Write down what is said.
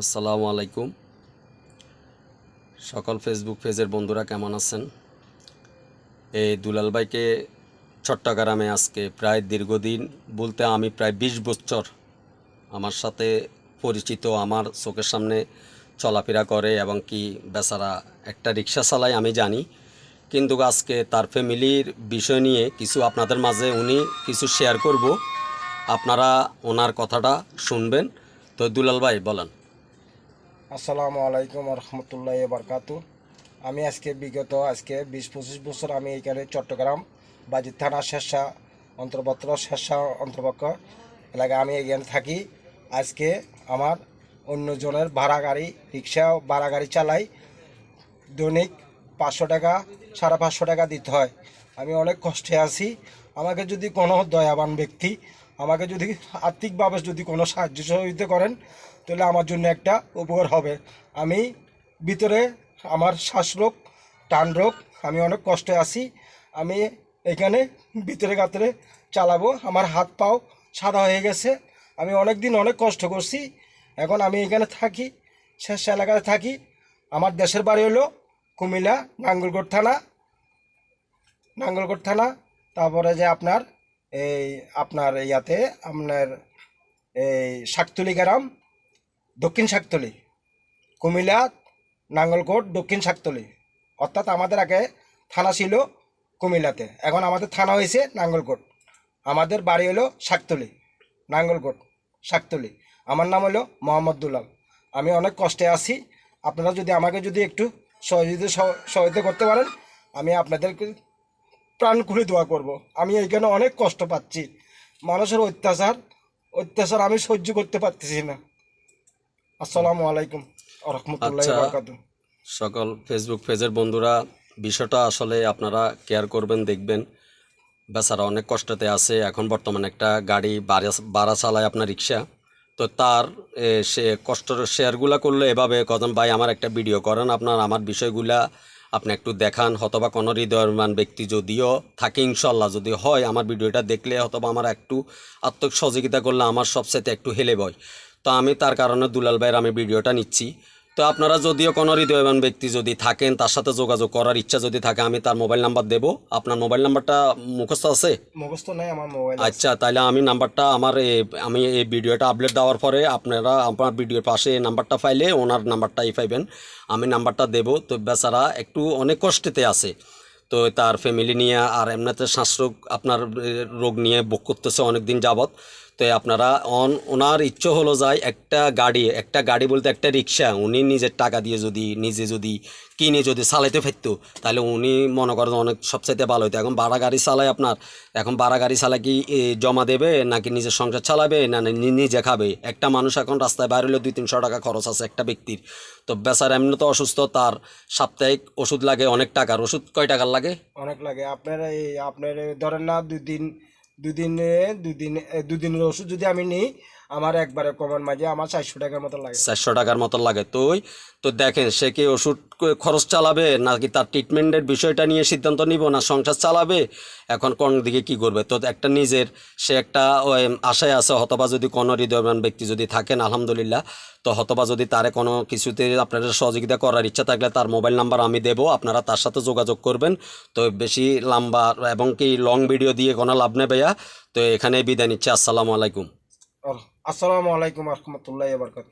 আসসালামু আলাইকুম। সকল ফেসবুক পেজের বন্ধুরা কেমন আছেন? এই দুলাল ভাইকে চট্টগ্রামে আজকে প্রায় দীর্ঘদিন বলতে আমি প্রায় 20 বছর আমার সাথে পরিচিত, আমার চোখের সামনে চলাফেরা করে এবং কি বেচারা একটা রিক্সা চালায় আমি জানি, কিন্তু আজকে তার ফ্যামিলির বিষয় নিয়ে কিছু আপনাদের মাঝে উনি কিছু শেয়ার করব, আপনারা ওনার কথাটা শুনবেন। তো দুলাল ভাই বলেন। আসসালামু আলাইকুম রহমতুল্লাহ বারকাতু। আমি বিগত 20-25 বছর আমি এখানে চট্টগ্রাম বাজিত থানা শেরশাহ অন্তর্ভুক্ত এলাকায় আমি এখানে থাকি। আজকে আমার অন্যজনের ভাড়া গাড়ি চালাই। দৈনিক 500 টাকা, 550 টাকা দিতে হয়। আমি অনেক কষ্টে আছি। আমাকে যদি কোনো দয়াবান ব্যক্তি আমাকে যদি আর্থিকভাবে যদি কোনো সাহায্য সহযোগিতা করেন তাহলে আমার জন্য একটা উপকার হবে। আমি ভিতরে আমার শ্বাসরোগ, টান রোগ, আমি অনেক কষ্টে আছি। আমি এখানে ভিতরে গাতরে চালাবো, আমার হাত পাও সাদা হয়ে গেছে। আমি অনেক দিন অনেক কষ্ট করছি। এখন আমি এখানে থাকি, শেষ এলাকায় থাকি। আমার দেশের বাড়ি হলো কুমিল্লা, নাঙ্গলকোট থানা। তারপরে যে আপনার ইয়াতে আপনার এই শাকতলি গ্রাম, দক্ষিণ শাকতলি, কুমিল্লা, নাঙ্গলকোট, দক্ষিণ শাকতলি। অর্থাৎ আমাদের আগে থানা ছিল কুমিল্লাতে, এখন আমাদের থানা হয়েছে নাঙ্গলকোট। আমাদের বাড়ি হলো শাকতলি, নাঙ্গলকোট, শাকতলি। আমার নাম হলো মোহাম্মদ দুলাল। আমি অনেক কষ্টে আছি। আপনারা যদি আমাকে একটু সহযোগিতা করতে পারেন, আমি আপনাদেরকে প্রাণ খুলে দোয়া করব। আমি এইখানে অনেক কষ্ট পাচ্ছি। মানুষের অত্যাচার আমি সহ্য করতে পারতেছি না। আসসালামু আলাইকুম রহমতুল্লাহ আচ্ছা, বারকাত। সকল ফেসবুক পেজের বন্ধুরা, বিষয়টা আসলে আপনারা কেয়ার করবেন, দেখবেন বেচারা অনেক কষ্টতে আছে। এখন বর্তমানে একটা গাড়ি ভাড়া চালায়, আপনার রিক্সা। তো তার সে কষ্টের শেয়ারগুলা করলে এভাবে কজন ভাই আমার একটা ভিডিও করেন, আমার বিষয়গুলা আপনি একটু দেখান, হয়তোবা কোনো হৃদয়বান ব্যক্তি যদিও থাকে, ইনশাল্লাহ যদি হয় আমার ভিডিওটা দেখলে হয়তোবা আমার একটু আত্মিক সহযোগিতা করলে আমার সবসাথে একটু হেলে বয়। তো আমি তার কারণে দুলাল ভাইয়ের আমি ভিডিওটা নিচ্ছি। তো আপনারা যদিও কোনো হৃদয়বান ব্যক্তি যদি থাকেন, তার সাথে যোগাযোগ করার ইচ্ছা যদি থাকে, আমি তার মোবাইল নাম্বার দেবো। আপনার মোবাইল নাম্বারটা মুখস্থ আছে? মুখস্থ নাই, আমার মোবাইল আছে। আচ্ছা, তাহলে আমি নাম্বারটা আমি এই ভিডিওটা আপলোড দেওয়ার পরে আপনারা আমার ভিডিওর পাশে এই নাম্বারটা পাইলে ওনার নাম্বারটাই পাইবেন। আমি নাম্বারটা দেবো। তো বেচারা একটু অনেক কষ্টেতে আছে। তো তার ফ্যামিলি নিয়ে আর এমনিতে শ্বাসরোগ আপনার রোগ নিয়ে ভোগ করতেছে অনেক দিন যাবৎ। তো আপনারা ওনার ইচ্ছে হলো যায় একটা গাড়ি বলতে একটা রিক্সা উনি নিজের টাকা দিয়ে যদি কিনে যদি চালাইতে পারতো, তাহলে উনি মনে করেন অনেক সবচাইতে ভালো হতো। এখন ভাড়া গাড়ি চালায় আপনার, এখন ভাড়া গাড়ি চালা কি জমা দেবে নাকি নিজের সংসার চালাবে না নিজে খাবে? একটা মানুষ এখন রাস্তায় বাইরে হলে 200-300 টাকা খরচ আছে একটা ব্যক্তির। তো বেচার এমনি তো অসুস্থ, তার সাপ্তাহিক ওষুধ লাগে অনেক টাকার। ওষুধ কয় টাকার লাগে? অনেক লাগে। আপনার ধরেন না, দুদিনের ওষুধ যদি আমি নিই, আমার একবারে কমার মাঝে আমার 400 টাকার মতো লাগে। 400 টাকার মতো লাগে। তো দেখেন সে কি ওষুধ খরচ চালাবে নাকি তার ট্রিটমেন্টের বিষয়টা নিয়ে সিদ্ধান্ত নিব, না সংসার চালাবে? এখন কোন দিকে কি করবে? তো একটা নিজের সে একটা আশায় আছে, হতবা যদি কোনো হৃদয়বান ব্যক্তি যদি থাকেন আলহামদুলিল্লাহ। তো হতবা যদি তারে কোনো কিছুতে আপনাদের সহযোগিতা করার ইচ্ছা থাকলে তার মোবাইল নাম্বার আমি দেবো, আপনারা তার সাথে যোগাযোগ করবেন। তো বেশি লম্বা এবং কি লং ভিডিও দিয়ে কোনো লাভ নেই ভাইয়া। তো এখানে বিদায় নিচ্ছে। আসসালামু আলাইকুম। আসসালামু আলাইকুম রহমতুল্লাহ বারকাত।